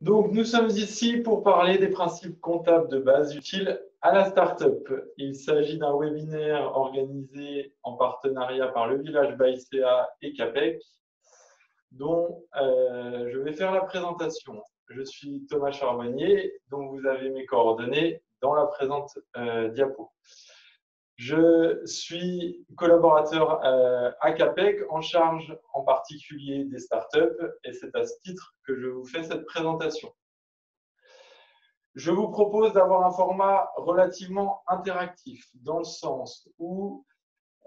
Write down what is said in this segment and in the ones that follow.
Donc, nous sommes ici pour parler des principes comptables de base utiles à la start-up. Il s'agit d'un webinaire organisé en partenariat par le Village by CA et CAPEC, dont je vais faire la présentation. Je suis Thomas Charbonnier, dont vous avez mes coordonnées dans la présente diapo. Je suis collaborateur à CAPEC en charge en particulier des startups et c'est à ce titre que je vous fais cette présentation. Je vous propose d'avoir un format relativement interactif dans le sens où,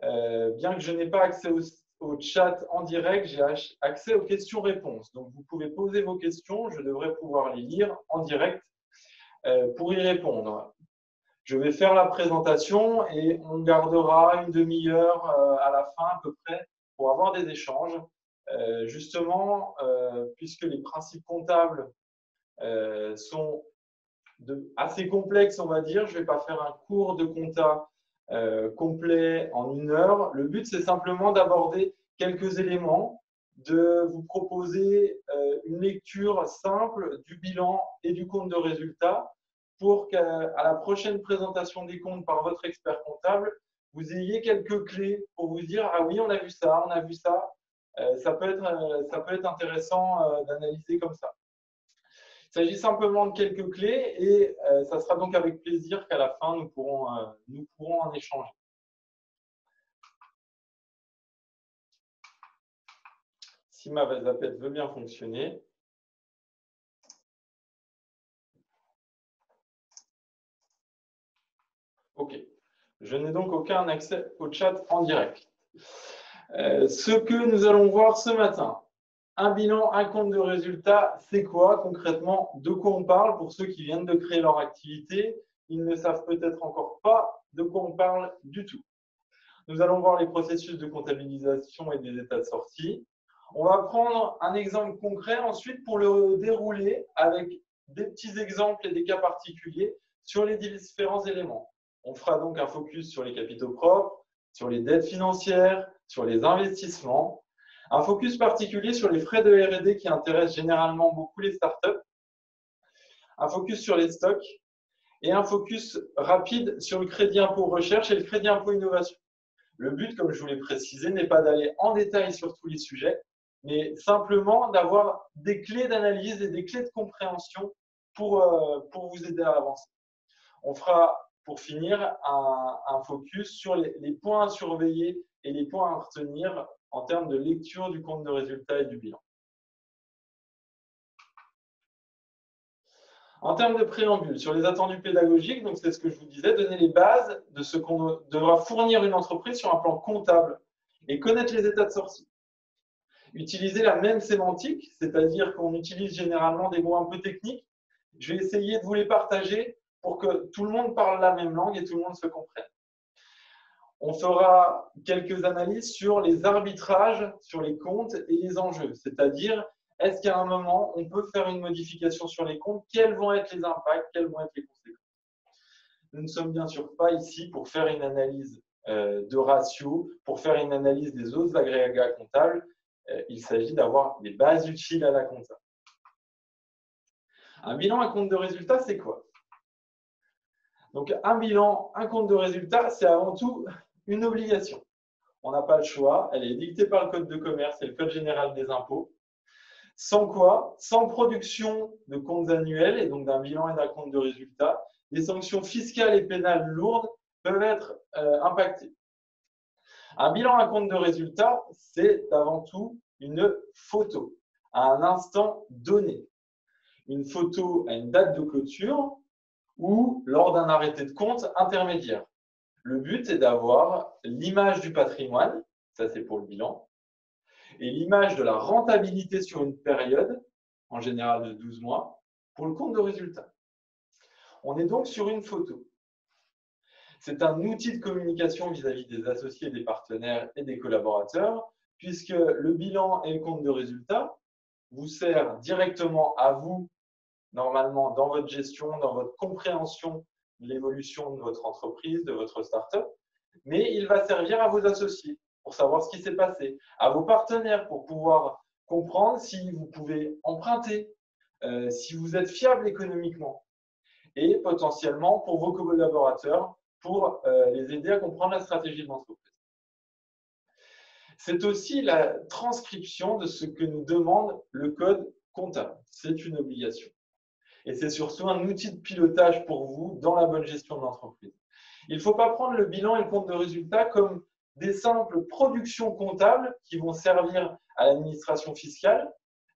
bien que je n'ai pas accès au chat en direct, j'ai accès aux questions-réponses. Donc, vous pouvez poser vos questions, je devrais pouvoir les lire en direct pour y répondre. Je vais faire la présentation et on gardera une demi-heure à la fin à peu près pour avoir des échanges. Justement, puisque les principes comptables sont assez complexes, on va dire, je ne vais pas faire un cours de compta complet en 1 heure. Le but, c'est simplement d'aborder quelques éléments, de vous proposer une lecture simple du bilan et du compte de résultat pour qu'à la prochaine présentation des comptes par votre expert comptable, vous ayez quelques clés pour vous dire « Ah oui, on a vu ça, on a vu ça ». Ça peut être intéressant d'analyser comme ça. Il s'agit simplement de quelques clés et ça sera donc avec plaisir qu'à la fin, nous pourrons en échanger. Si ma zapette veut bien fonctionner. OK. Je n'ai donc aucun accès au chat en direct. Ce que nous allons voir ce matin, un bilan, un compte de résultat, c'est quoi concrètement? De quoi on parle pour ceux qui viennent de créer leur activité? Ils ne savent peut-être encore pas de quoi on parle du tout. Nous allons voir les processus de comptabilisation et des états de sortie. On va prendre un exemple concret ensuite pour le dérouler avec des petits exemples et des cas particuliers sur les différents éléments. On fera donc un focus sur les capitaux propres, sur les dettes financières, sur les investissements, un focus particulier sur les frais de R&D qui intéressent généralement beaucoup les startups, un focus sur les stocks et un focus rapide sur le crédit impôt recherche et le crédit impôt innovation. Le but, comme je vous l'ai précisé, n'est pas d'aller en détail sur tous les sujets, mais simplement d'avoir des clés d'analyse et des clés de compréhension pour vous aider à avancer. On fera, pour finir, un focus sur les points à surveiller et les points à retenir en termes de lecture du compte de résultat et du bilan. En termes de préambule, sur les attendus pédagogiques, donc c'est ce que je vous disais, donner les bases de ce qu'on devra fournir une entreprise sur un plan comptable et connaître les états de sortie. Utiliser la même sémantique, c'est-à-dire qu'on utilise généralement des mots un peu techniques. Je vais essayer de vous les partager pour que tout le monde parle la même langue et tout le monde se comprenne. On fera quelques analyses sur les arbitrages, sur les comptes et les enjeux, c'est-à-dire est-ce qu'à un moment, on peut faire une modification sur les comptes? Quels vont être les impacts? Quelles vont être les conséquences? Nous ne sommes bien sûr pas ici pour faire une analyse de ratio, pour faire une analyse des autres agrégats comptables. Il s'agit d'avoir des bases utiles à la compta. Un bilan, un compte de résultat, c'est quoi? Donc, un bilan, un compte de résultat, c'est avant tout une obligation. On n'a pas le choix, elle est dictée par le Code de commerce et le Code général des impôts. Sans quoi, sans production de comptes annuels et donc d'un bilan et d'un compte de résultat, les sanctions fiscales et pénales lourdes peuvent être impactées. Un bilan, un compte de résultat, c'est avant tout une photo à un instant donné. Une photo à une date de clôture ou lors d'un arrêté de compte intermédiaire. Le but est d'avoir l'image du patrimoine, ça c'est pour le bilan, et l'image de la rentabilité sur une période, en général de 12 mois, pour le compte de résultat. On est donc sur une photo. C'est un outil de communication vis-à-vis des associés, des partenaires et des collaborateurs, puisque le bilan et le compte de résultat vous sert directement à vous, normalement dans votre gestion, dans votre compréhension de l'évolution de votre entreprise, de votre start-up, mais il va servir à vos associés pour savoir ce qui s'est passé, à vos partenaires pour pouvoir comprendre si vous pouvez emprunter, si vous êtes fiable économiquement et potentiellement pour vos collaborateurs pour les aider à comprendre la stratégie de l'entreprise. C'est aussi la transcription de ce que nous demande le code comptable. C'est une obligation. Et c'est surtout un outil de pilotage pour vous dans la bonne gestion de l'entreprise. Il ne faut pas prendre le bilan et le compte de résultat comme des simples productions comptables qui vont servir à l'administration fiscale,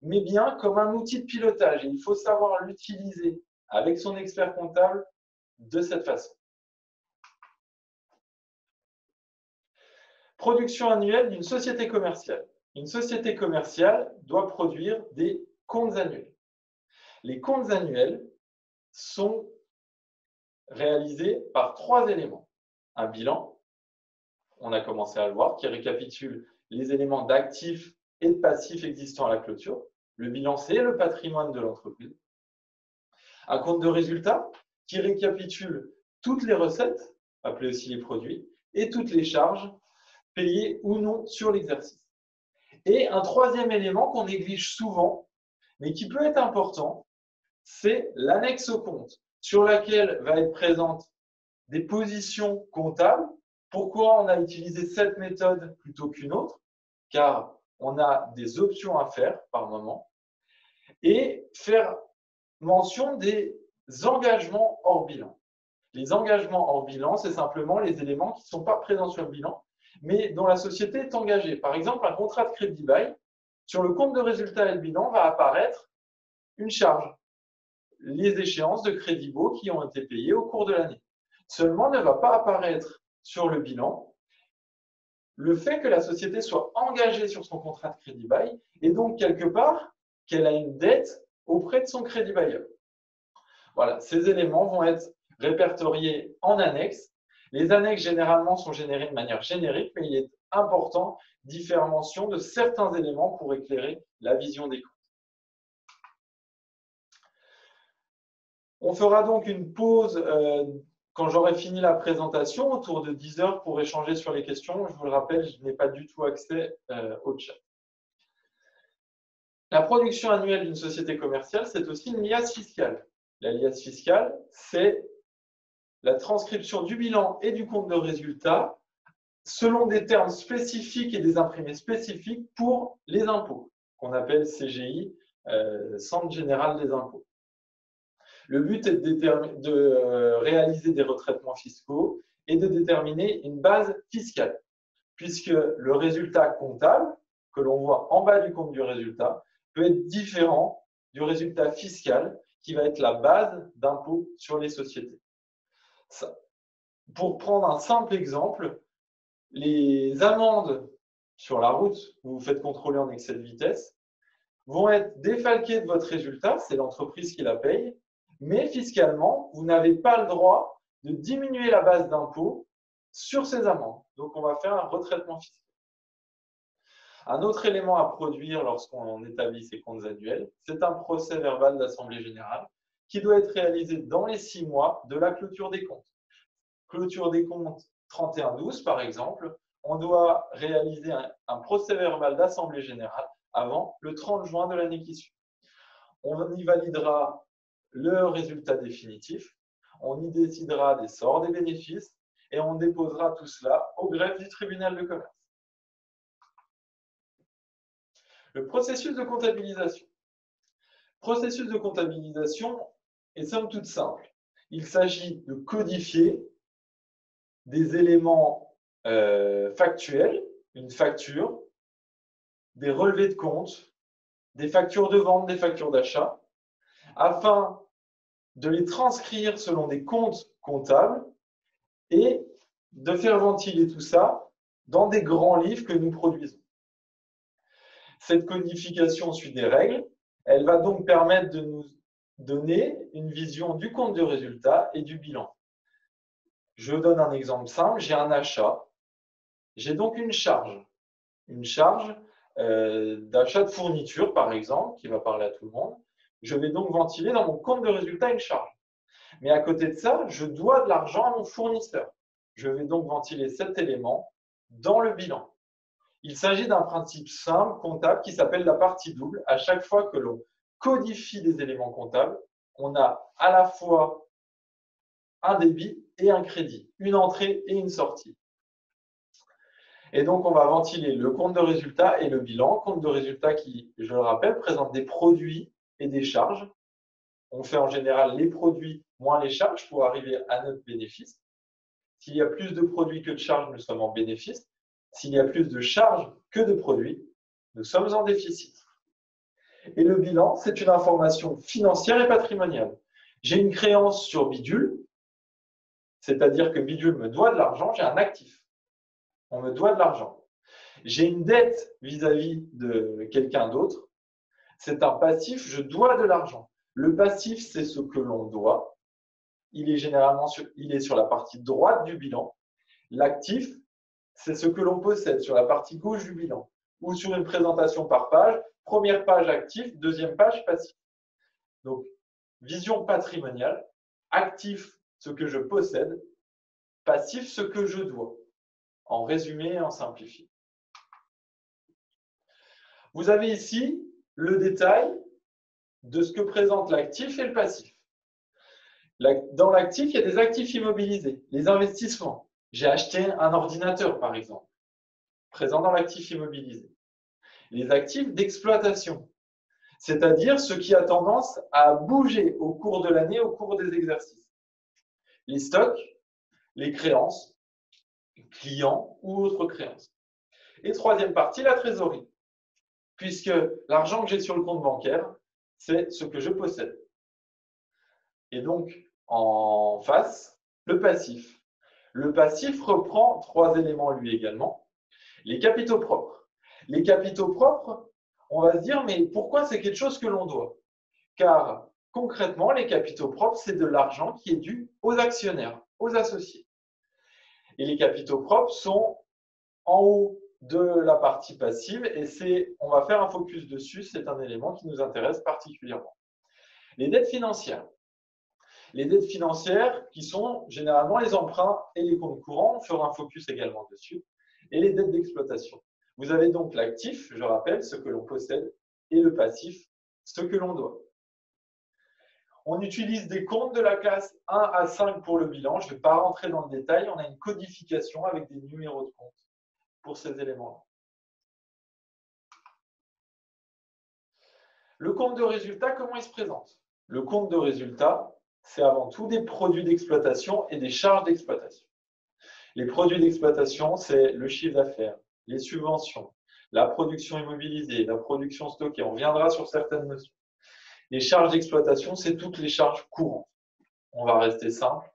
mais bien comme un outil de pilotage. Et il faut savoir l'utiliser avec son expert comptable de cette façon. Production annuelle d'une société commerciale. Une société commerciale doit produire des comptes annuels. Les comptes annuels sont réalisés par 3 éléments. Un bilan, on a commencé à le voir, qui récapitule les éléments d'actifs et de passifs existants à la clôture. Le bilan, c'est le patrimoine de l'entreprise. Un compte de résultat qui récapitule toutes les recettes, appelées aussi les produits, et toutes les charges payées ou non sur l'exercice. Et un troisième élément qu'on néglige souvent, mais qui peut être important, c'est l'annexe au compte, sur laquelle va être présente des positions comptables. Pourquoi on a utilisé cette méthode plutôt qu'une autre? Car on a des options à faire par moment. Et faire mention des engagements hors bilan. Les engagements hors bilan, c'est simplement les éléments qui ne sont pas présents sur le bilan, mais dont la société est engagée. Par exemple, un contrat de crédit bail, sur le compte de résultat et le bilan va apparaître une charge, les échéances de crédit beau qui ont été payées au cours de l'année. Seulement ne va pas apparaître sur le bilan le fait que la société soit engagée sur son contrat de crédit bail et donc quelque part qu'elle a une dette auprès de son crédit bailleur. Voilà, ces éléments vont être répertoriés en annexes. Les annexes, généralement, sont générées de manière générique, mais il est important d'y faire mention de certains éléments pour éclairer la vision des comptes. On fera donc une pause quand j'aurai fini la présentation, autour de 10 heures, pour échanger sur les questions. Je vous le rappelle, je n'ai pas du tout accès au chat. La production annuelle d'une société commerciale, c'est aussi une liasse fiscale. La liasse fiscale, c'est la transcription du bilan et du compte de résultat selon des termes spécifiques et des imprimés spécifiques pour les impôts, qu'on appelle CGI, Centre général des impôts. Le but est de réaliser des retraitements fiscaux et de déterminer une base fiscale, puisque le résultat comptable, que l'on voit en bas du compte du résultat, peut être différent du résultat fiscal, qui va être la base d'impôt sur les sociétés. Pour prendre un simple exemple, les amendes sur la route où vous faites contrôler en excès de vitesse vont être défalquées de votre résultat, c'est l'entreprise qui la paye, mais fiscalement, vous n'avez pas le droit de diminuer la base d'impôt sur ces amendes. Donc, on va faire un retraitement fiscal. Un autre élément à produire lorsqu'on établit ces comptes annuels, c'est un procès verbal d'assemblée générale qui doit être réalisé dans les 6 mois de la clôture des comptes. Clôture des comptes 31/12, par exemple, on doit réaliser un procès verbal d'assemblée générale avant le 30 juin de l'année qui suit. On y validera le résultat définitif, on y décidera des sorts des bénéfices et on déposera tout cela au greffe du tribunal de commerce. Le processus de comptabilisation. Le processus de comptabilisation est somme toute simple. Il s'agit de codifier des éléments factuels, une facture, des relevés de compte, des factures de vente, des factures d'achat, afin de les transcrire selon des comptes comptables et de faire ventiler tout ça dans des grands livres que nous produisons. Cette codification suit des règles. Elle va donc permettre de nous donner une vision du compte de résultat et du bilan. Je donne un exemple simple. J'ai un achat. J'ai donc une charge. Une charge d'achat de fourniture, par exemple, qui va parler à tout le monde. Je vais donc ventiler dans mon compte de résultat une charge. Mais à côté de ça, je dois de l'argent à mon fournisseur. Je vais donc ventiler cet élément dans le bilan. Il s'agit d'un principe simple, comptable, qui s'appelle la partie double. À chaque fois que l'on codifie des éléments comptables, on a à la fois un débit et un crédit, une entrée et une sortie. Et donc, on va ventiler le compte de résultat et le bilan. Compte de résultat qui, je le rappelle, présente des produits et des charges. On fait en général les produits moins les charges pour arriver à notre bénéfice. S'il y a plus de produits que de charges, nous sommes en bénéfice. S'il y a plus de charges que de produits, nous sommes en déficit. Et le bilan, c'est une information financière et patrimoniale. J'ai une créance sur Bidule, c'est-à-dire que Bidule me doit de l'argent, j'ai un actif. On me doit de l'argent. J'ai une dette vis-à-vis de quelqu'un d'autre, c'est un passif, je dois de l'argent. Le passif, c'est ce que l'on doit. Il est généralement sur la partie droite du bilan. L'actif, c'est ce que l'on possède sur la partie gauche du bilan. Ou sur une présentation par page, première page actif, deuxième page passif. Donc, vision patrimoniale, actif, ce que je possède, passif, ce que je dois. En résumé et en simplifié. Vous avez ici le détail de ce que présente l'actif et le passif. Dans l'actif, il y a des actifs immobilisés, les investissements. J'ai acheté un ordinateur, par exemple, présent dans l'actif immobilisé. Les actifs d'exploitation, c'est-à-dire ce qui a tendance à bouger au cours de l'année, au cours des exercices. Les stocks, les créances, clients ou autres créances. Et troisième partie, la trésorerie, puisque l'argent que j'ai sur le compte bancaire, c'est ce que je possède. Et donc, en face, le passif. Le passif reprend trois éléments lui également. Les capitaux propres. Les capitaux propres, on va se dire, mais pourquoi c'est quelque chose que l'on doit? Car concrètement, les capitaux propres, c'est de l'argent qui est dû aux actionnaires, aux associés. Et les capitaux propres sont en haut de la partie passive et on va faire un focus dessus, c'est un élément qui nous intéresse particulièrement. Les dettes financières. Les dettes financières qui sont généralement les emprunts et les comptes courants, on fera un focus également dessus, et les dettes d'exploitation. Vous avez donc l'actif, je rappelle, ce que l'on possède, et le passif, ce que l'on doit. On utilise des comptes de la classe 1 à 5 pour le bilan. Je ne vais pas rentrer dans le détail. On a une codification avec des numéros de compte pour ces éléments-là. Le compte de résultat, comment il se présente? Le compte de résultat, c'est avant tout des produits d'exploitation et des charges d'exploitation. Les produits d'exploitation, c'est le chiffre d'affaires, les subventions, la production immobilisée, la production stockée. On reviendra sur certaines notions. Les charges d'exploitation, c'est toutes les charges courantes. On va rester simple.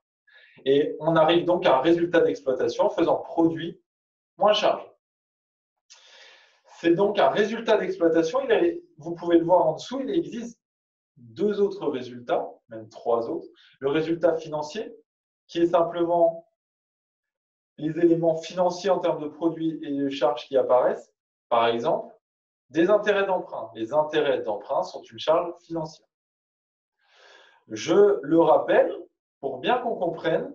Et on arrive donc à un résultat d'exploitation en faisant produit moins charge. C'est donc un résultat d'exploitation. Vous pouvez le voir en dessous, il existe deux autres résultats, même trois autres. Le résultat financier, qui est simplement les éléments financiers en termes de produits et de charges qui apparaissent. Par exemple, des intérêts d'emprunt. Les intérêts d'emprunt sont une charge financière. Je le rappelle, pour bien qu'on comprenne,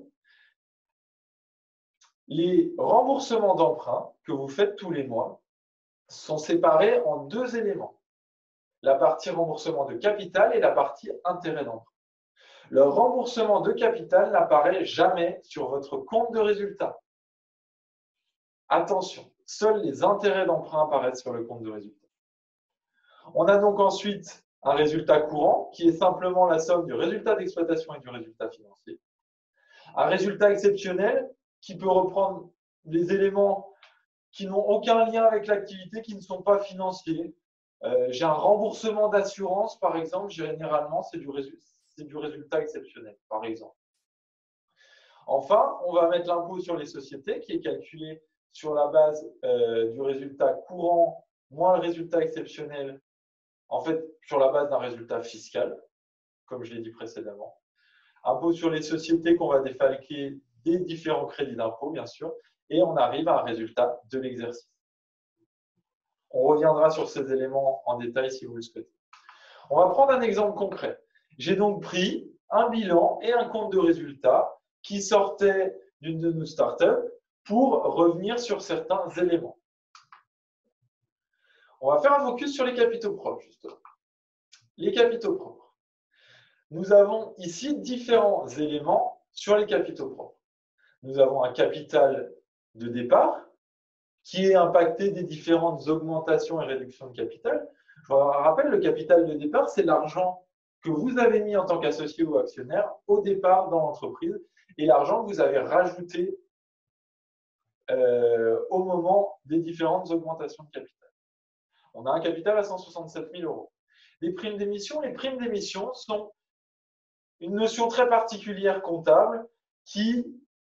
les remboursements d'emprunt que vous faites tous les mois sont séparés en deux éléments. La partie remboursement de capital et la partie intérêt d'emprunt. Le remboursement de capital n'apparaît jamais sur votre compte de résultat. Attention, seuls les intérêts d'emprunt apparaissent sur le compte de résultat. On a donc ensuite un résultat courant qui est simplement la somme du résultat d'exploitation et du résultat financier. Un résultat exceptionnel qui peut reprendre les éléments qui n'ont aucun lien avec l'activité, qui ne sont pas financiers. J'ai un remboursement d'assurance, par exemple, généralement, c'est du résultat exceptionnel, par exemple. Enfin, on va mettre l'impôt sur les sociétés qui est calculé sur la base du résultat courant moins le résultat exceptionnel, en fait, sur la base d'un résultat fiscal, comme je l'ai dit précédemment. Impôt sur les sociétés qu'on va défalquer des différents crédits d'impôt, bien sûr, et on arrive à un résultat de l'exercice. On reviendra sur ces éléments en détail si vous le souhaitez. On va prendre un exemple concret. J'ai donc pris un bilan et un compte de résultat qui sortaient d'une de nos startups pour revenir sur certains éléments. On va faire un focus sur les capitaux propres, justement. les capitaux propres. Nous avons ici différents éléments sur les capitaux propres. Nous avons un capital de départ qui est impacté des différentes augmentations et réductions de capital. Je vous rappelle, le capital de départ, c'est l'argent que vous avez mis en tant qu'associé ou actionnaire au départ dans l'entreprise et l'argent que vous avez rajouté au moment des différentes augmentations de capital. On a un capital à 167 000 euros. Les primes d'émission sont une notion très particulière comptable qui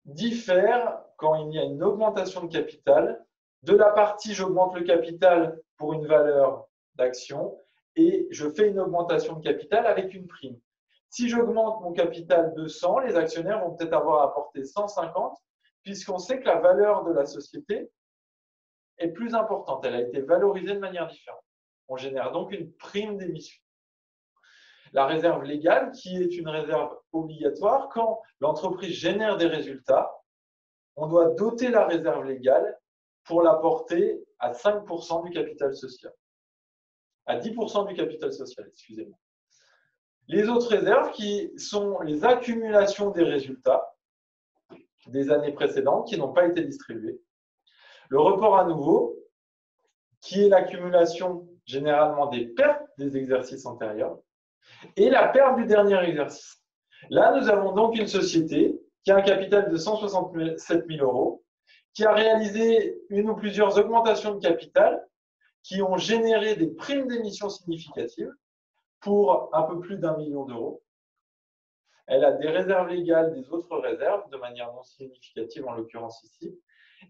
diffère quand il y a une augmentation de capital de la partie j'augmente le capital pour une valeur d'action et je fais une augmentation de capital avec une prime. Si j'augmente mon capital de 100, les actionnaires vont peut-être avoir apporté 150 puisqu'on sait que la valeur de la société est plus importante. Elle a été valorisée de manière différente. On génère donc une prime d'émission. La réserve légale, qui est une réserve obligatoire, quand l'entreprise génère des résultats, on doit doter la réserve légale pour la porter à 5% du capital social. À 10% du capital social, excusez-moi. Les autres réserves qui sont les accumulations des résultats des années précédentes qui n'ont pas été distribués. Le report à nouveau, qui est l'accumulation généralement des pertes des exercices antérieurs et la perte du dernier exercice. Là, nous avons donc une société qui a un capital de 167 000 euros, qui a réalisé une ou plusieurs augmentations de capital qui ont généré des primes d'émission significatives pour un peu plus d'1 million d'euros. Elle a des réserves légales, des autres réserves, de manière non significative en l'occurrence ici,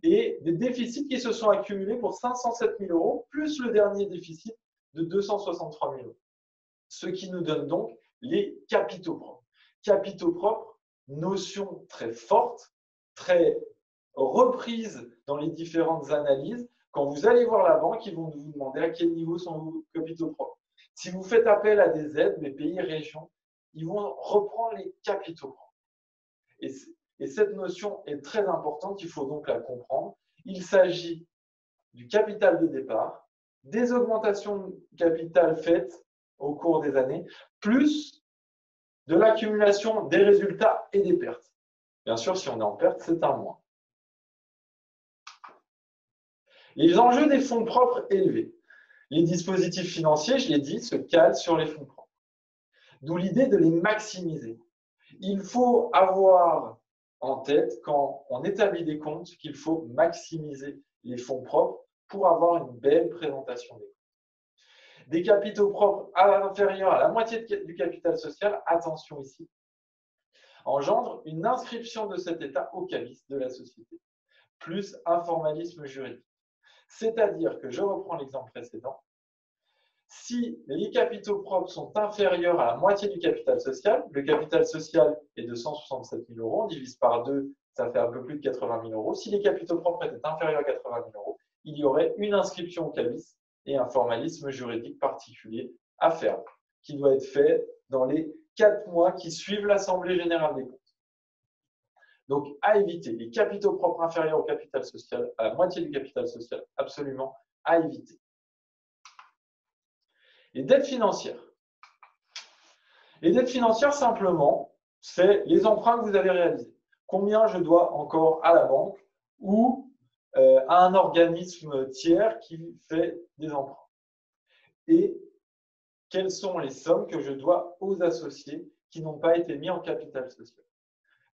et des déficits qui se sont accumulés pour 507 000 euros, plus le dernier déficit de 263 000 euros. Ce qui nous donne donc les capitaux propres. Capitaux propres, notion très forte, très reprise dans les différentes analyses. Quand vous allez voir la banque, ils vont vous demander à quel niveau sont vos capitaux propres. Si vous faites appel à des aides, des pays, régions, ils vont reprendre les capitaux propres. Et cette notion est très importante, il faut donc la comprendre. Il s'agit du capital de départ, des augmentations de capital faites au cours des années, plus de l'accumulation des résultats et des pertes. Bien sûr, si on est en perte, c'est un moins. Les enjeux des fonds propres élevés. Les dispositifs financiers, je l'ai dit, se calent sur les fonds propres. D'où l'idée de les maximiser. Il faut avoir en tête, quand on établit des comptes, qu'il faut maximiser les fonds propres pour avoir une belle présentation des comptes. Des capitaux propres inférieurs à la moitié du capital social, attention ici, engendre une inscription de cet état au CABIS de la société, plus un formalisme juridique. C'est-à-dire que, je reprends l'exemple précédent, si les capitaux propres sont inférieurs à la moitié du capital social, le capital social est de 167 000 euros, on divise par 2, ça fait un peu plus de 80 000 euros. Si les capitaux propres étaient inférieurs à 80 000 euros, il y aurait une inscription au CABIS et un formalisme juridique particulier à faire, qui doit être fait dans les 4 mois qui suivent l'Assemblée générale des comptes. Donc, à éviter, les capitaux propres inférieurs au capital social, à la moitié du capital social, absolument à éviter. Les dettes financières. Les dettes financières, simplement, c'est les emprunts que vous avez réalisés. Combien je dois encore à la banque ou à un organisme tiers qui fait des emprunts. Et quelles sont les sommes que je dois aux associés qui n'ont pas été mis en capital social.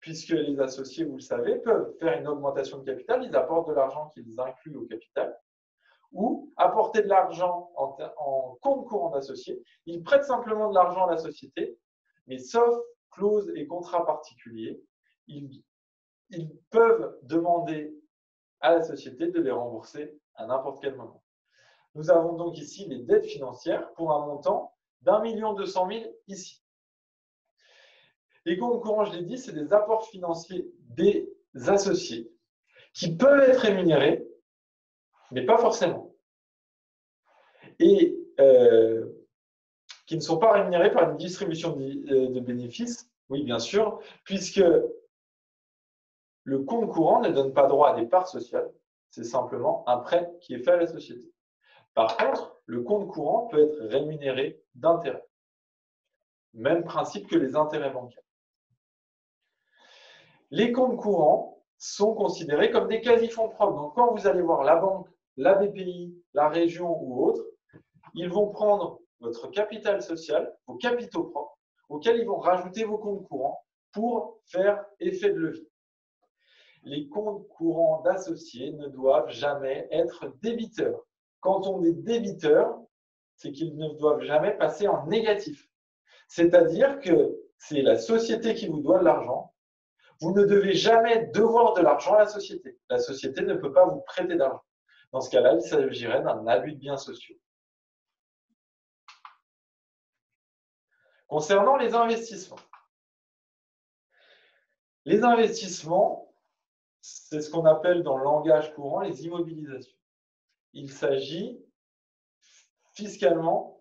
Puisque les associés, vous le savez, peuvent faire une augmentation de capital, ils apportent de l'argent qu'ils incluent au capital, ou apporter de l'argent en compte courant d'associé. Ils prêtent simplement de l'argent à la société, mais sauf clause et contrat particuliers, ils peuvent demander à la société de les rembourser à n'importe quel moment. Nous avons donc ici les dettes financières pour un montant d'1 200 000 ici. Les comptes courants, je l'ai dit, c'est des apports financiers des associés qui peuvent être rémunérés, mais pas forcément. Et qui ne sont pas rémunérés par une distribution de bénéfices, oui, bien sûr, puisque le compte courant ne donne pas droit à des parts sociales, c'est simplement un prêt qui est fait à la société. Par contre, le compte courant peut être rémunéré d'intérêts. Même principe que les intérêts bancaires. Les comptes courants sont considérés comme des quasi-fonds propres. Donc, quand vous allez voir la banque, la BPI, la région ou autre, ils vont prendre votre capital social, vos capitaux propres, auxquels ils vont rajouter vos comptes courants pour faire effet de levier. Les comptes courants d'associés ne doivent jamais être débiteurs. Quand on est débiteur, c'est qu'ils ne doivent jamais passer en négatif. C'est-à-dire que c'est la société qui vous doit de l'argent. Vous ne devez jamais devoir de l'argent à la société. La société ne peut pas vous prêter d'argent. Dans ce cas-là, il s'agirait d'un abus de biens sociaux. Concernant les investissements. Les investissements, c'est ce qu'on appelle dans le langage courant les immobilisations. Il s'agit fiscalement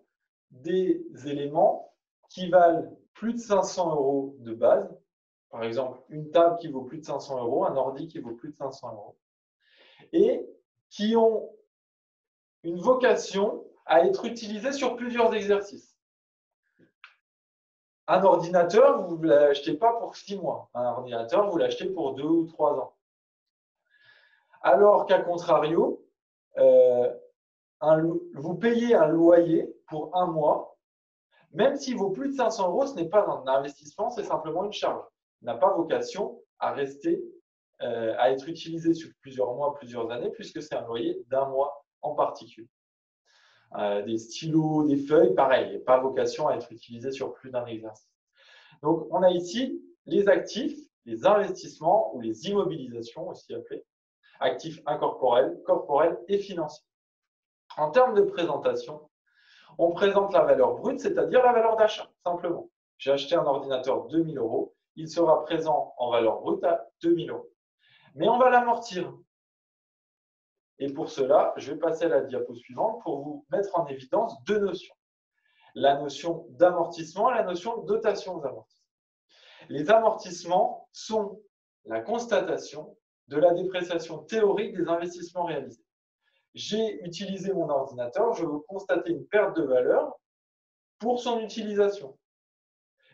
des éléments qui valent plus de 500 € de base. Par exemple, une table qui vaut plus de 500 €, un ordi qui vaut plus de 500 €, et qui ont une vocation à être utilisés sur plusieurs exercices. Un ordinateur, vous ne l'achetez pas pour 6 mois. Un ordinateur, vous l'achetez pour 2 ou 3 ans. Alors qu'à contrario, vous payez un loyer pour 1 mois, même s'il vaut plus de 500 €, ce n'est pas un investissement, c'est simplement une charge. Il n'a pas vocation à rester, à être utilisé sur plusieurs mois, plusieurs années, puisque c'est un loyer d'1 mois en particulier. Des stylos, des feuilles, pareil, pas vocation à être utilisé sur plus d'un exercice. Donc, on a ici les actifs, les investissements ou les immobilisations aussi appelés, actifs incorporels, corporels et financiers. En termes de présentation, on présente la valeur brute, c'est-à-dire la valeur d'achat, simplement. J'ai acheté un ordinateur 2 000 €, il sera présent en valeur brute à 2 000 €. Mais on va l'amortir. Et pour cela, je vais passer à la diapo suivante pour vous mettre en évidence deux notions. La notion d'amortissement et la notion de dotation aux amortissements. Les amortissements sont la constatation de la dépréciation théorique des investissements réalisés. J'ai utilisé mon ordinateur, je veux constater une perte de valeur pour son utilisation.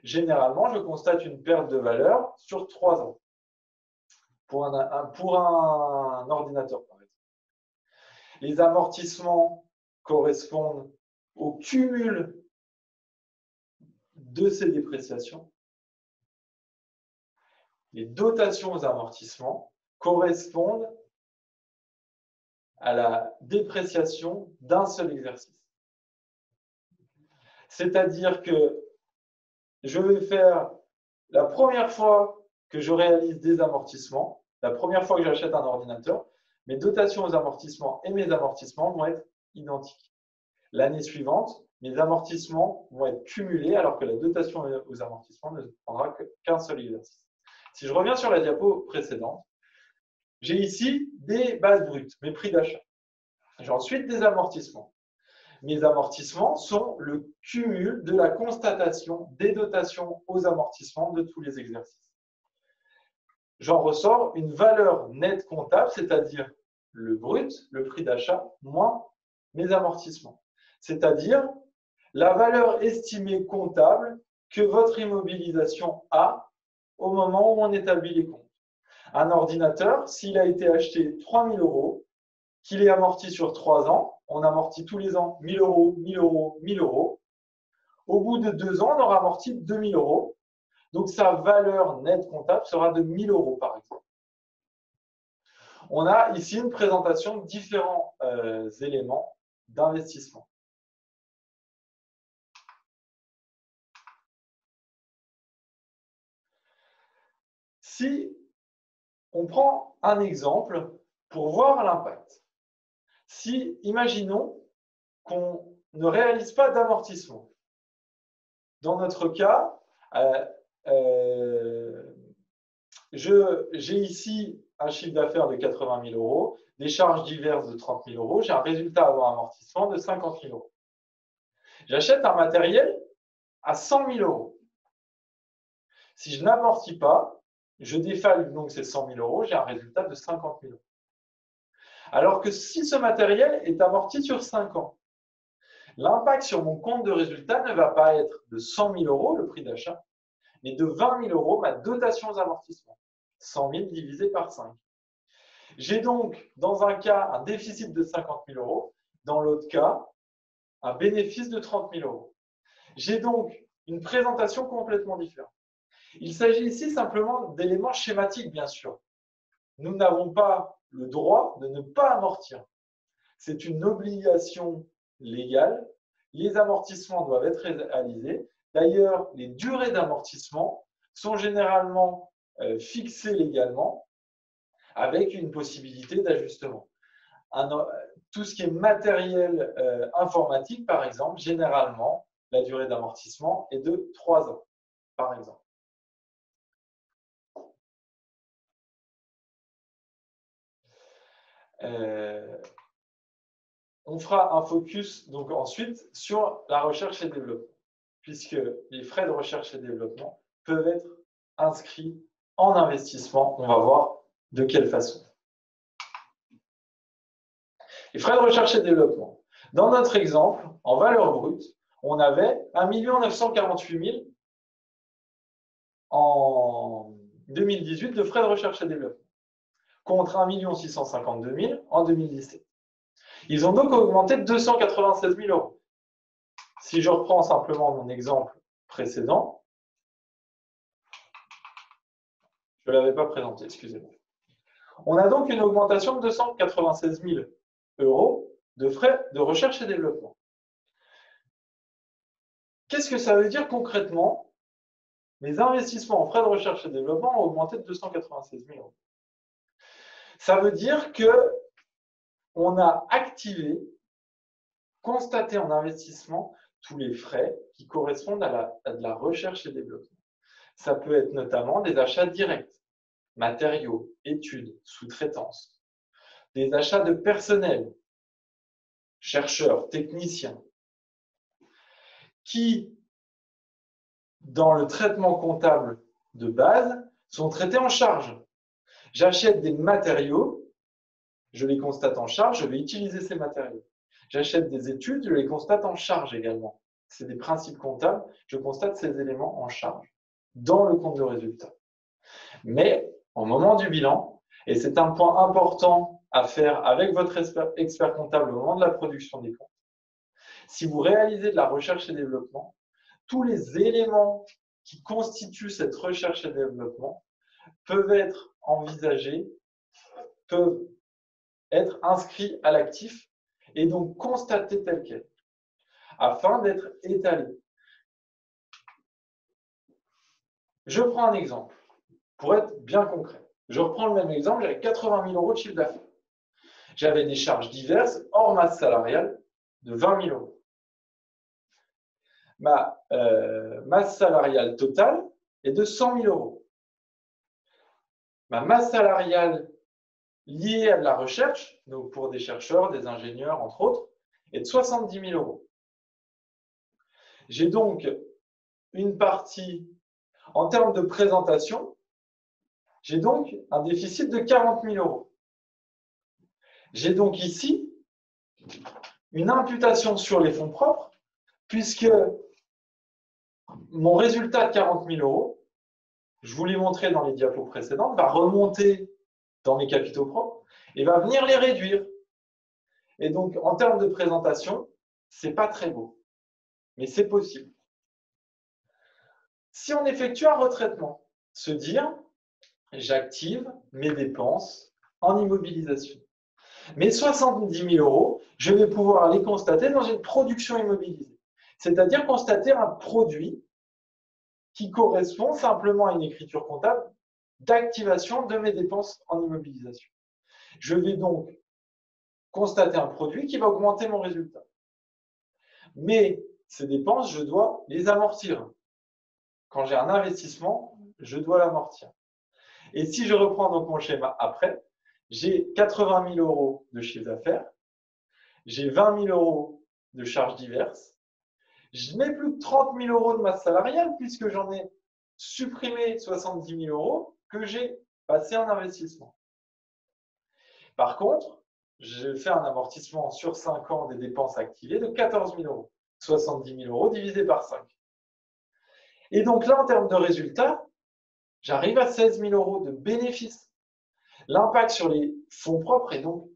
Généralement, je constate une perte de valeur sur 3 ans pour un ordinateur, par exemple. Les amortissements correspondent au cumul de ces dépréciations. Les dotations aux amortissements correspondent à la dépréciation d'un seul exercice. C'est-à-dire que je vais faire la première fois que je réalise des amortissements, la première fois que j'achète un ordinateur, mes dotations aux amortissements et mes amortissements vont être identiques. L'année suivante, mes amortissements vont être cumulés alors que la dotation aux amortissements ne prendra qu'un seul exercice. Si je reviens sur la diapo précédente, j'ai ici des bases brutes, mes prix d'achat. J'ai ensuite des amortissements. Mes amortissements sont le cumul de la constatation des dotations aux amortissements de tous les exercices. J'en ressors une valeur nette comptable, c'est-à-dire le brut, le prix d'achat, moins mes amortissements. C'est-à-dire la valeur estimée comptable que votre immobilisation a au moment où on établit les comptes. Un ordinateur, s'il a été acheté 3 000 €, qu'il est amorti sur 3 ans, on amortit tous les ans 1 000 €, 1 000 €, 1 000 €. Au bout de 2 ans, on aura amorti 2 000 €. Donc, sa valeur nette comptable sera de 1 000 € par exemple. On a ici une présentation de différents éléments d'investissement. Si on prend un exemple pour voir l'impact. Si, imaginons qu'on ne réalise pas d'amortissement. Dans notre cas, j'ai ici un chiffre d'affaires de 80 000 €, des charges diverses de 30 000 €, j'ai un résultat avant amortissement de 50 000 €. J'achète un matériel à 100 000 €. Si je n'amortis pas, je défale donc ces 100 000 €, j'ai un résultat de 50 000 €. Alors que si ce matériel est amorti sur 5 ans, L'impact sur mon compte de résultat ne va pas être de 100 000 euros, le prix d'achat, mais de 20 000 euros, ma dotation aux amortissements. 100 000 divisé par 5. J'ai donc, dans un cas, un déficit de 50 000 euros. Dans l'autre cas, un bénéfice de 30 000 euros. J'ai donc une présentation complètement différente. Il s'agit ici simplement d'éléments schématiques, bien sûr. Nous n'avons pas le droit de ne pas amortir. C'est une obligation légale. Les amortissements doivent être réalisés. D'ailleurs, les durées d'amortissement sont généralement fixées légalement avec une possibilité d'ajustement. Tout ce qui est matériel informatique, par exemple, généralement, la durée d'amortissement est de 3 ans, par exemple. On fera un focus donc ensuite sur la recherche et développement, puisque les frais de recherche et développement peuvent être inscrits en investissement. On va voir de quelle façon. Les frais de recherche et développement. Dans notre exemple, en valeur brute, on avait 1 948 000 en 2018 de frais de recherche et développement, contre 1 652 000 en 2017. Ils ont donc augmenté de 296 000 euros. Si je reprends simplement mon exemple précédent, je ne l'avais pas présenté, excusez-moi. On a donc une augmentation de 296 000 euros de frais de recherche et développement. Qu'est-ce que ça veut dire concrètement? Mes investissements en frais de recherche et développement ont augmenté de 296 000 euros. Ça veut dire qu'on a activé, constaté en investissement tous les frais qui correspondent à de la recherche et développement. Ça peut être notamment des achats directs, matériaux, études, sous-traitance, des achats de personnel, chercheurs, techniciens, qui, dans le traitement comptable de base, sont traités en charge. J'achète des matériaux, je les constate en charge, je vais utiliser ces matériaux. J'achète des études, je les constate en charge également. C'est des principes comptables, je constate ces éléments en charge dans le compte de résultat. Mais au moment du bilan, et c'est un point important à faire avec votre expert comptable au moment de la production des comptes, si vous réalisez de la recherche et développement, tous les éléments qui constituent cette recherche et développement peuvent être envisagés, peuvent être inscrits à l'actif et donc constatés tels quels, afin d'être étalés. Je prends un exemple, pour être bien concret. Je reprends le même exemple, j'avais 80 000 euros de chiffre d'affaires. J'avais des charges diverses, hors masse salariale, de 20 000 euros. Ma masse salariale totale est de 100 000 euros. Ma masse salariale liée à de la recherche, donc pour des chercheurs, des ingénieurs, entre autres, est de 70 000 euros. J'ai donc une partie, en termes de présentation, j'ai donc un déficit de 40 000 euros. J'ai donc ici une imputation sur les fonds propres, puisque mon résultat de 40 000 euros, je vous l'ai montré dans les diapos précédentes, va remonter dans mes capitaux propres et va venir les réduire. Et donc, en termes de présentation, ce n'est pas très beau, mais c'est possible. Si on effectue un retraitement, se dire, j'active mes dépenses en immobilisation. Mes 70 000 euros, je vais pouvoir les constater dans une production immobilisée. C'est-à-dire constater un produit qui correspond simplement à une écriture comptable d'activation de mes dépenses en immobilisation. Je vais donc constater un produit qui va augmenter mon résultat. Mais ces dépenses, je dois les amortir. Quand j'ai un investissement, je dois l'amortir. Et si je reprends donc mon schéma après, j'ai 80 000 euros de chiffre d'affaires, j'ai 20 000 euros de charges diverses, je n'ai plus que 30 000 euros de masse salariale puisque j'en ai supprimé 70 000 euros que j'ai passé en investissement. Par contre, je fais un amortissement sur 5 ans des dépenses activées de 14 000 euros. 70 000 euros divisé par 5. Et donc là, en termes de résultats, j'arrive à 16 000 euros de bénéfices. L'impact sur les fonds propres est donc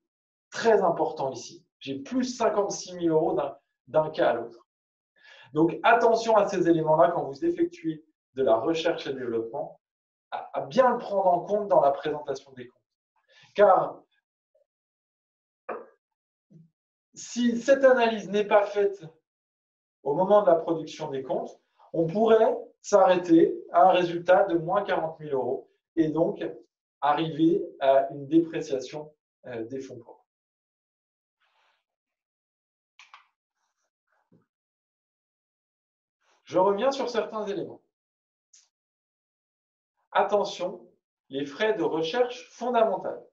très important ici. J'ai plus 56 000 euros d'un cas à l'autre. Donc attention à ces éléments-là quand vous effectuez de la recherche et développement, à bien le prendre en compte dans la présentation des comptes. Car si cette analyse n'est pas faite au moment de la production des comptes, on pourrait s'arrêter à un résultat de moins 40 000 euros et donc arriver à une dépréciation des fonds propres. Je reviens sur certains éléments. Attention, les frais de recherche fondamentaux,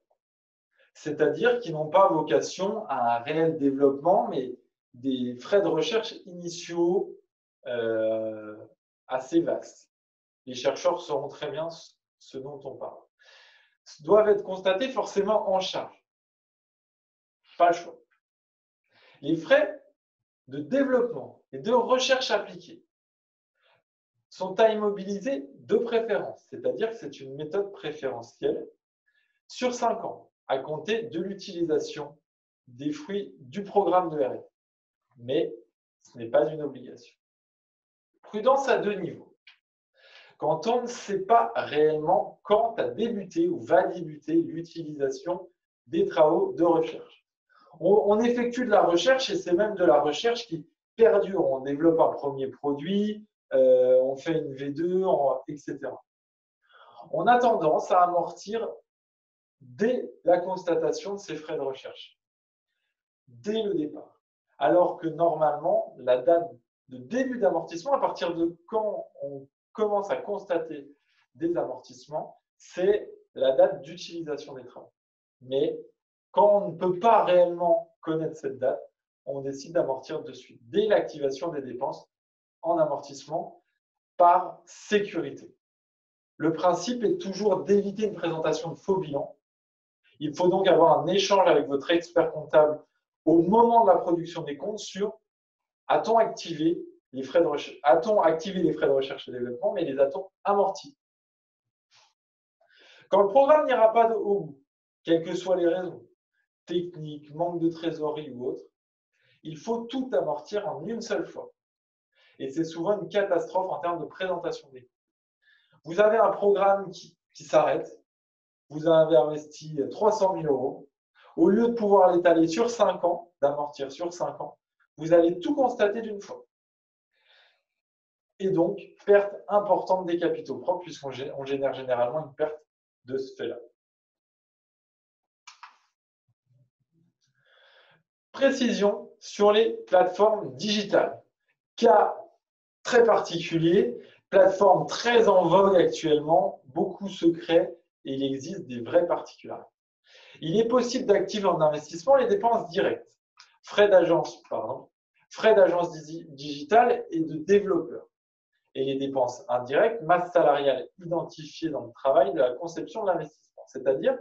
c'est-à-dire qui n'ont pas vocation à un réel développement, mais des frais de recherche initiaux assez vastes. Les chercheurs sauront très bien ce dont on parle. Doivent être constatés forcément en charge. Pas le choix. Les frais de développement et de recherche appliquée sont à immobiliser de préférence, c'est-à-dire que c'est une méthode préférentielle sur 5 ans, à compter de l'utilisation des fruits du programme de R&D. Mais ce n'est pas une obligation. Prudence à 2 niveaux. Quand on ne sait pas réellement quand a débuté ou va débuter l'utilisation des travaux de recherche. On effectue de la recherche et c'est même de la recherche qui perdure. On développe un premier produit, on fait une V2, etc. On a tendance à amortir dès la constatation de ces frais de recherche, dès le départ. Alors que normalement, la date de début d'amortissement, à partir de quand on commence à constater des amortissements, c'est la date d'utilisation des travaux. Mais quand on ne peut pas réellement connaître cette date, on décide d'amortir de suite, dès l'activation des dépenses en amortissement par sécurité. Le principe est toujours d'éviter une présentation de faux bilan. Il faut donc avoir un échange avec votre expert comptable au moment de la production des comptes sur a-t-on activé les frais de recherche, et développement, mais les a-t-on amortis? Quand le programme n'ira pas au bout, quelles que soient les raisons, techniques, manque de trésorerie ou autre, il faut tout amortir en une seule fois. Et c'est souvent une catastrophe en termes de présentation des comptes. Vous avez un programme qui s'arrête, vous avez investi 300 000 euros. Au lieu de pouvoir l'étaler sur 5 ans, d'amortir sur 5 ans, vous allez tout constater d'une fois. Et donc, perte importante des capitaux propres, puisqu'on génère généralement une perte de ce fait-là. Précision sur les plateformes digitales. Cas très particulier, plateforme très en vogue actuellement, beaucoup secrets, et il existe des vraies particularités. Il est possible d'activer en investissement les dépenses directes, frais d'agence digitale et de développeurs, et les dépenses indirectes, masse salariale identifiée dans le travail de la conception de l'investissement, c'est-à-dire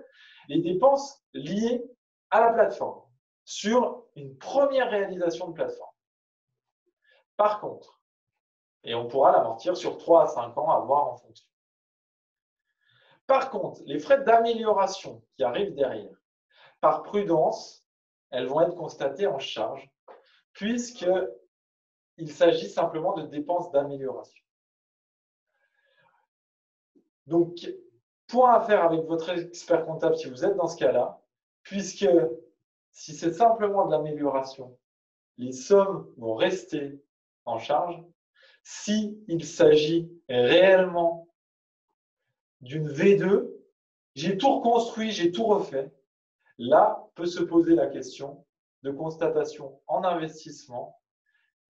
les dépenses liées à la plateforme sur une première réalisation de plateforme. Par contre, et on pourra l'amortir sur 3 à 5 ans à voir en fonction. Par contre, les frais d'amélioration qui arrivent derrière, par prudence, elles vont être constatées en charge, puisqu'il s'agit simplement de dépenses d'amélioration. Donc, point à faire avec votre expert comptable si vous êtes dans ce cas-là, puisque si c'est simplement de l'amélioration, les sommes vont rester en charge. S'il s'agit réellement d'une V2, j'ai tout reconstruit, j'ai tout refait, là peut se poser la question de constatation en investissement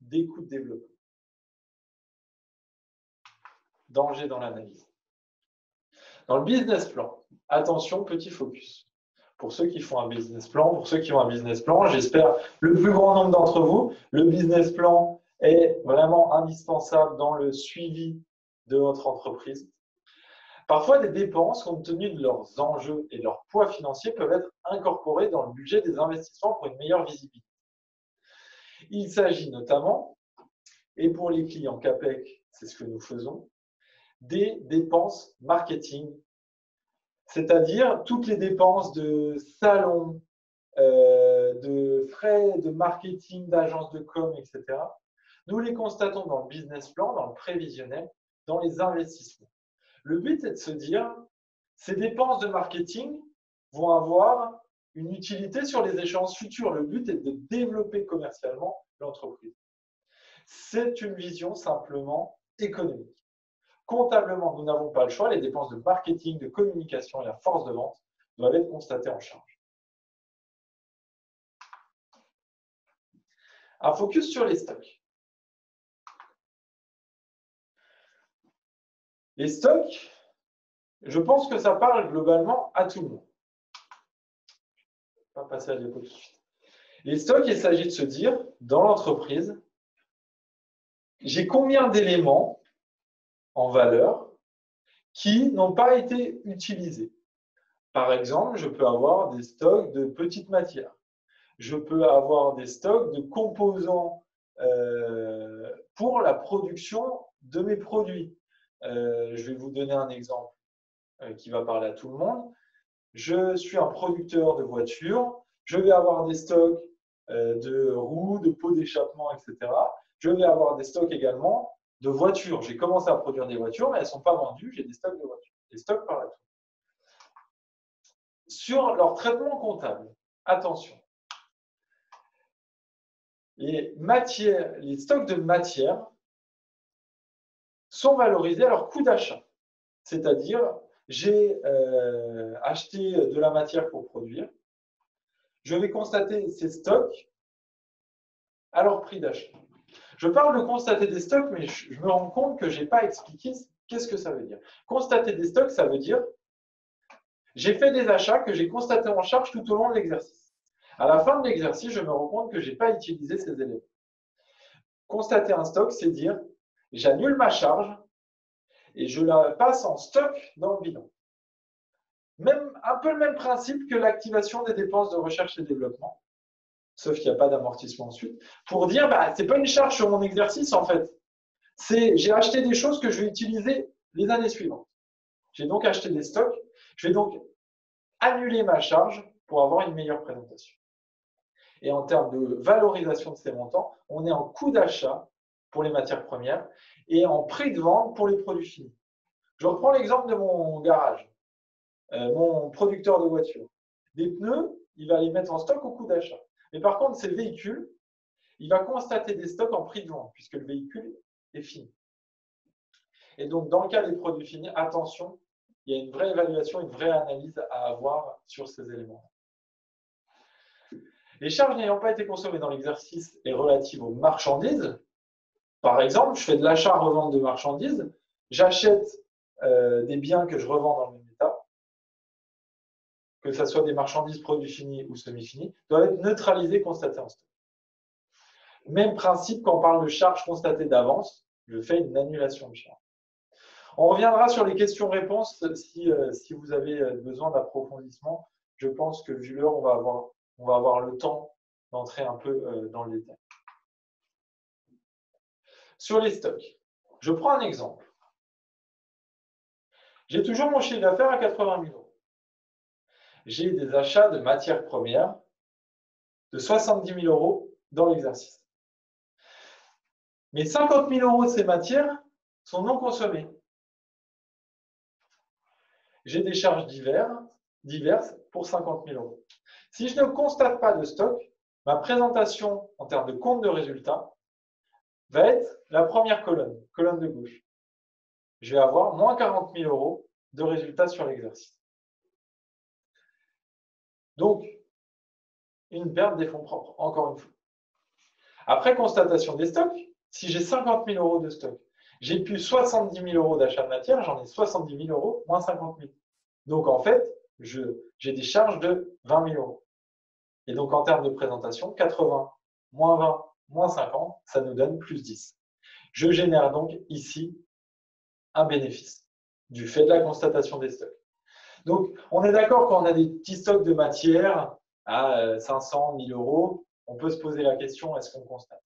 des coûts de développement. Danger dans l'analyse. Dans le business plan, attention, petit focus. Pour ceux qui font un business plan, pour ceux qui ont un business plan, j'espère le plus grand nombre d'entre vous, le business plan est vraiment indispensable dans le suivi de votre entreprise. Parfois, des dépenses, compte tenu de leurs enjeux et de leur poids financier, peuvent être incorporées dans le budget des investissements pour une meilleure visibilité. Il s'agit notamment, et pour les clients CAPEC, c'est ce que nous faisons, des dépenses marketing, c'est-à-dire toutes les dépenses de salon, de frais de marketing, d'agences de com, etc. Nous les constatons dans le business plan, dans le prévisionnel, dans les investissements. Le but est de se dire, ces dépenses de marketing vont avoir une utilité sur les échéances futures. Le but est de développer commercialement l'entreprise. C'est une vision simplement économique. Comptablement, nous n'avons pas le choix. Les dépenses de marketing, de communication et la force de vente doivent être constatées en charge. Un focus sur les stocks. Les stocks, je pense que ça parle globalement à tout le monde. Je ne vais pas passer à la diapo tout de suite. Les stocks, il s'agit de se dire, dans l'entreprise, j'ai combien d'éléments en valeur qui n'ont pas été utilisés. Par exemple, je peux avoir des stocks de petites matières. Je peux avoir des stocks de composants pour la production de mes produits. Je vais vous donner un exemple qui va parler à tout le monde. Je suis un producteur de voitures. Je vais avoir des stocks de roues, de pots d'échappement, etc. Je vais avoir des stocks également de voitures. J'ai commencé à produire des voitures, mais elles ne sont pas vendues. J'ai des stocks de voitures. Des stocks par là. Sur leur traitement comptable, attention. Les stocks de matière sont valorisés à leur coût d'achat. C'est-à-dire, j'ai acheté de la matière pour produire. Je vais constater ces stocks à leur prix d'achat. Je parle de constater des stocks, mais je me rends compte que je n'ai pas expliqué qu'est-ce que ça veut dire. Constater des stocks, ça veut dire j'ai fait des achats que j'ai constatés en charge tout au long de l'exercice. À la fin de l'exercice, je me rends compte que je n'ai pas utilisé ces éléments. Constater un stock, c'est dire j'annule ma charge et je la passe en stock dans le bilan. Un peu le même principe que l'activation des dépenses de recherche et développement, sauf qu'il n'y a pas d'amortissement ensuite, pour dire ce n'est pas une charge sur mon exercice en fait. J'ai acheté des choses que je vais utiliser les années suivantes. J'ai donc acheté des stocks. Je vais donc annuler ma charge pour avoir une meilleure présentation. Et en termes de valorisation de ces montants, on est en coût d'achat pour les matières premières et en prix de vente pour les produits finis. Je reprends l'exemple de mon garage, mon producteur de voitures. Des pneus, il va les mettre en stock au coût d'achat. Mais par contre, ces véhicules, il va constater des stocks en prix de vente puisque le véhicule est fini. Et donc, dans le cas des produits finis, attention, il y a une vraie évaluation, une vraie analyse à avoir sur ces éléments. Les charges n'ayant pas été consommées dans l'exercice et relatives aux marchandises, par exemple, je fais de l'achat-revente de marchandises, j'achète des biens que je revends dans le même état, que ce soit des marchandises produits finis ou semi-finis, doivent être neutralisées, constatées en stock. Même principe quand on parle de charges constatées d'avance, je fais une annulation de charge. On reviendra sur les questions-réponses si vous avez besoin d'approfondissement. Je pense que vu l'heure, on va avoir le temps d'entrer un peu dans le détail. Sur les stocks, je prends un exemple. J'ai toujours mon chiffre d'affaires à 80 000 euros. J'ai des achats de matières premières de 70 000 euros dans l'exercice. Mais 50 000 euros de ces matières sont non consommées. J'ai des charges diverses pour 50 000 euros. Si je ne constate pas de stock, ma présentation en termes de compte de résultat va être la première colonne de gauche. Je vais avoir moins 40 000 euros de résultats sur l'exercice. Donc, une perte des fonds propres, encore une fois. Après constatation des stocks, si j'ai 50 000 euros de stock, j'ai plus 70 000 euros d'achat de matière, j'en ai 70 000 euros moins 50 000. Donc, en fait, j'ai des charges de 20 000 euros. Et donc, en termes de présentation, 80 moins 20 moins 50, ça nous donne plus 10. Je génère donc ici un bénéfice. du fait de la constatation des stocks. Donc, on est d'accord quand on a des petits stocks de matière à 500, 1000 euros, on peut se poser la question, est-ce qu'on constate?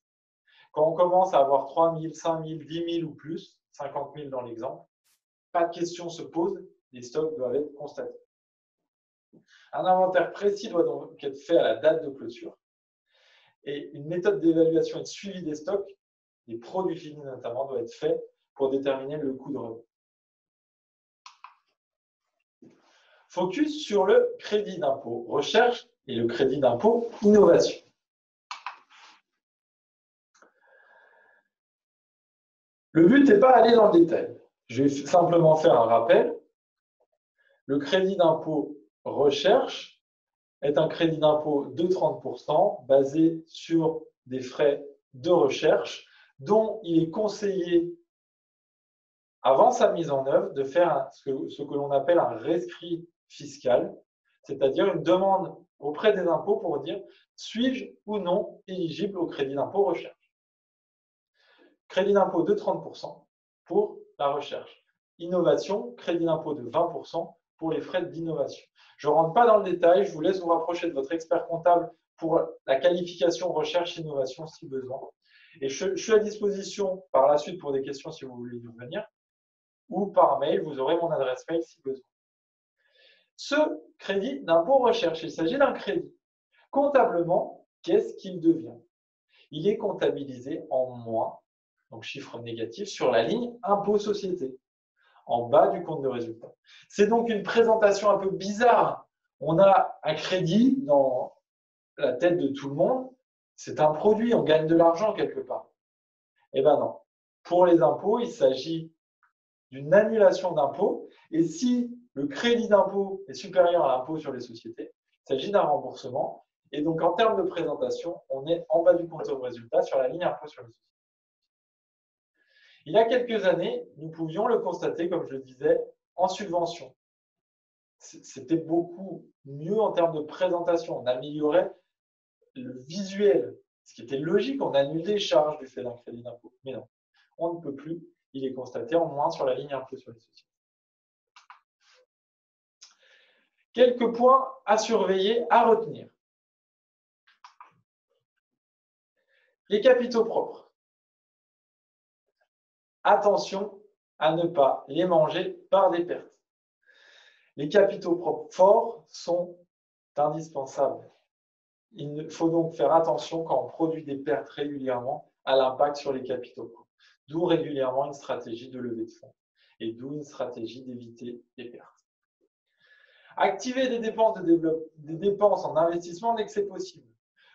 Quand on commence à avoir 3 000, 5 000, 10 000 ou plus, 50 000 dans l'exemple, pas de question se pose, les stocks doivent être constatés. Un inventaire précis doit donc être fait à la date de clôture. Et une méthode d'évaluation et de suivi des stocks, des produits finis notamment, doit être fait pour déterminer le coût de revient. Focus sur le crédit d'impôt recherche et le crédit d'impôt innovation. Le but n'est pas d'aller dans le détail. Je vais simplement faire un rappel. Le crédit d'impôt recherche est un crédit d'impôt de 30% basé sur des frais de recherche dont il est conseillé, avant sa mise en œuvre, de faire ce que l'on appelle un rescrit fiscal, c'est-à-dire une demande auprès des impôts pour dire suis-je ou non éligible au crédit d'impôt recherche. Crédit d'impôt de 30% pour la recherche. Innovation, crédit d'impôt de 20% pour les frais d'innovation. Je ne rentre pas dans le détail, je vous laisse vous rapprocher de votre expert comptable pour la qualification recherche-innovation si besoin. Et je suis à disposition par la suite pour des questions si vous voulez y revenir, ou par mail, vous aurez mon adresse mail si besoin. Ce crédit d'impôt recherche, il s'agit d'un crédit. Comptablement, qu'est-ce qu'il devient? Il est comptabilisé en moins, donc chiffre négatif, sur la ligne impôt société, en bas du compte de résultat. C'est donc une présentation un peu bizarre. On a un crédit dans la tête de tout le monde, c'est un produit, on gagne de l'argent quelque part. Eh bien non. Pour les impôts, il s'agit d'une annulation d'impôt. Et si le crédit d'impôt est supérieur à l'impôt sur les sociétés, il s'agit d'un remboursement. Et donc, en termes de présentation, on est en bas du compte de résultat sur la ligne impôt sur les sociétés. Il y a quelques années, nous pouvions le constater, comme je le disais, en subvention. C'était beaucoup mieux en termes de présentation. On améliorait le visuel, ce qui était logique. On annule les charges du fait d'un crédit d'impôt. Mais non, on ne peut plus. Il est constaté en moins sur la ligne impôt sur les sociétés. Quelques points à surveiller, à retenir. Les capitaux propres. Attention à ne pas les manger par des pertes. Les capitaux propres forts sont indispensables. Il faut donc faire attention quand on produit des pertes régulièrement à l'impact sur les capitaux propres. D'où régulièrement une stratégie de levée de fonds et d'où une stratégie d'éviter les pertes. Activer des dépenses en investissement dès que c'est possible.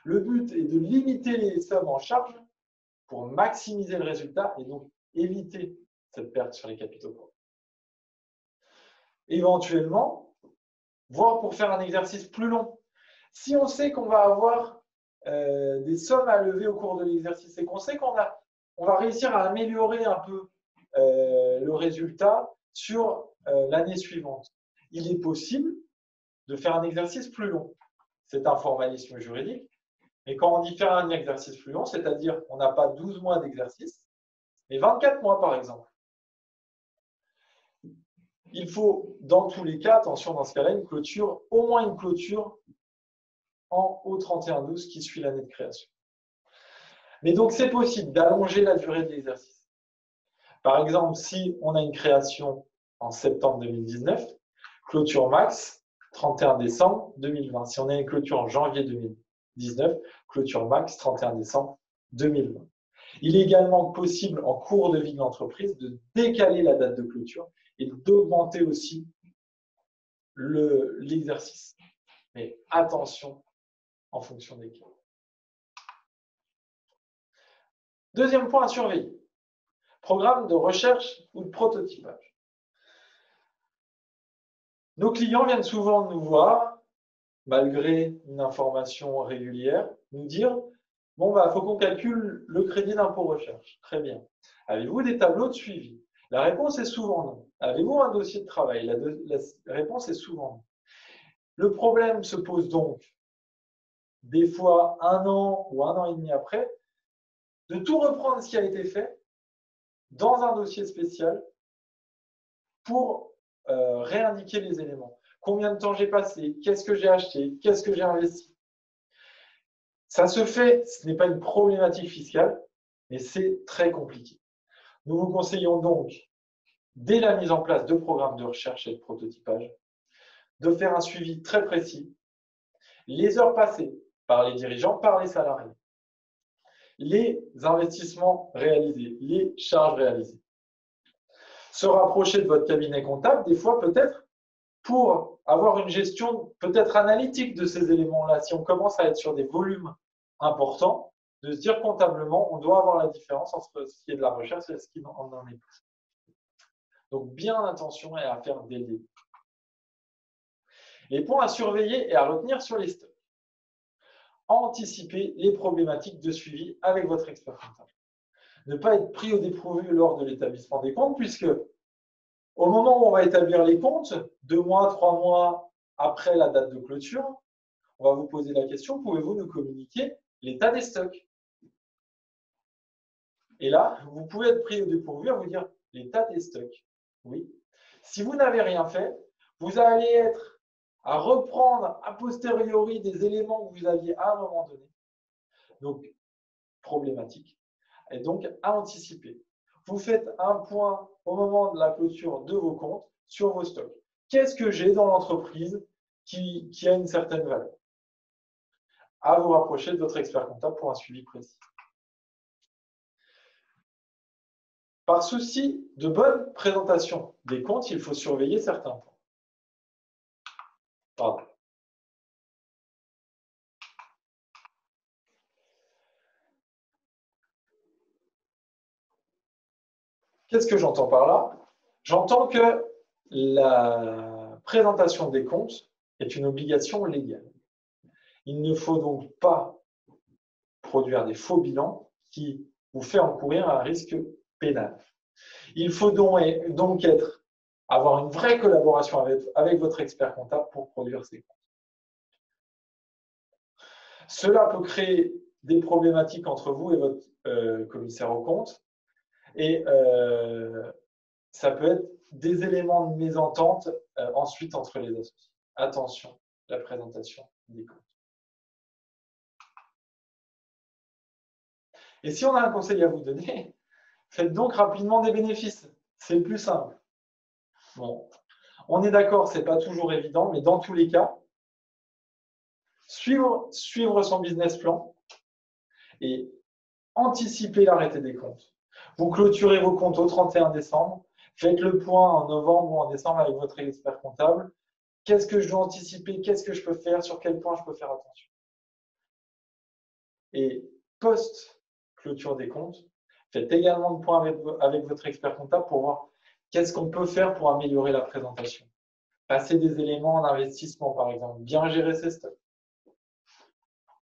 Le but est de limiter les sommes en charge pour maximiser le résultat et donc éviter cette perte sur les capitaux propres. Éventuellement, voire pour faire un exercice plus long. Si on sait qu'on va avoir des sommes à lever au cours de l'exercice et qu'on sait qu'on va réussir à améliorer un peu le résultat sur l'année suivante, il est possible de faire un exercice plus long. C'est un formalisme juridique, mais quand on dit faire un exercice plus long, c'est-à-dire qu'on n'a pas 12 mois d'exercice, mais 24 mois par exemple. Il faut, dans tous les cas, attention dans ce cas-là, une clôture, au moins une clôture au 31/12 qui suit l'année de création. Mais donc, c'est possible d'allonger la durée de l'exercice. Par exemple, si on a une création en septembre 2019, clôture max, 31 décembre 2020. Si on a une clôture en janvier 2019, clôture max, 31 décembre 2020. Il est également possible, en cours de vie de l'entreprise, de décaler la date de clôture et d'augmenter aussi l'exercice. Mais attention en fonction des cas. Deuxième point à surveiller, programme de recherche ou de prototypage. Nos clients viennent souvent nous voir, malgré une information régulière, nous dire « Bon, il faut qu'on calcule le crédit d'impôt recherche. » Très bien. Avez-vous des tableaux de suivi? La réponse est souvent non. Avez-vous un dossier de travail? La réponse est souvent non. Le problème se pose donc, des fois 1 an ou 1 an et demi après, de tout reprendre ce qui a été fait dans un dossier spécial pour réindiquer les éléments. Combien de temps j'ai passé? Qu'est-ce que j'ai acheté? Qu'est-ce que j'ai investi? Ça se fait, ce n'est pas une problématique fiscale, mais c'est très compliqué. Nous vous conseillons donc, dès la mise en place de programmes de recherche et de prototypage, de faire un suivi très précis, les heures passées par les dirigeants, par les salariés, les investissements réalisés, les charges réalisées. Se rapprocher de votre cabinet comptable, des fois peut-être, pour avoir une gestion peut-être analytique de ces éléments-là. Si on commence à être sur des volumes importants, de se dire comptablement, on doit avoir la différence entre ce qui est de la recherche et ce qui n'en est plus. Donc, bien attention et à faire dès le début. Les points à surveiller et à retenir sur les stocks. Anticiper les problématiques de suivi avec votre expert comptable. Ne pas être pris au dépourvu lors de l'établissement des comptes, puisque au moment où on va établir les comptes, 2 mois, 3 mois après la date de clôture, on va vous poser la question, pouvez-vous nous communiquer l'état des stocks? Et là, vous pouvez être pris au dépourvu à vous dire l'état des stocks. Oui. Si vous n'avez rien fait, vous allez être à reprendre a posteriori des éléments que vous aviez à un moment donné. Donc, problématique. Et donc, à anticiper. Vous faites un point au moment de la clôture de vos comptes sur vos stocks. Qu'est-ce que j'ai dans l'entreprise qui a une certaine valeur? À vous rapprocher de votre expert comptable pour un suivi précis. Par souci de bonne présentation des comptes, il faut surveiller certains points. Pardon. Qu'est-ce que j'entends par là? J'entends que la présentation des comptes est une obligation légale. Il ne faut donc pas produire des faux bilans qui vous fait encourir un risque pénal. Il faut donc avoir une vraie collaboration avec votre expert comptable pour produire ces comptes. Cela peut créer des problématiques entre vous et votre commissaire aux comptes et ça peut être des éléments de mésentente ensuite entre les associés. Attention, la présentation des comptes. Et si on a un conseil à vous donner, faites donc rapidement des bénéfices. C'est le plus simple. Bon, on est d'accord, ce n'est pas toujours évident, mais dans tous les cas, suivre son business plan et anticiper l'arrêté des comptes. Vous clôturez vos comptes au 31 décembre, faites le point en novembre ou en décembre avec votre expert comptable. Qu'est-ce que je dois anticiper? Qu'est-ce que je peux faire? Sur quel point je peux faire attention? Et post-clôture des comptes, faites également le point avec votre expert comptable pour voir qu'est-ce qu'on peut faire pour améliorer la présentation. Passer des éléments en investissement, par exemple, bien gérer ses stocks.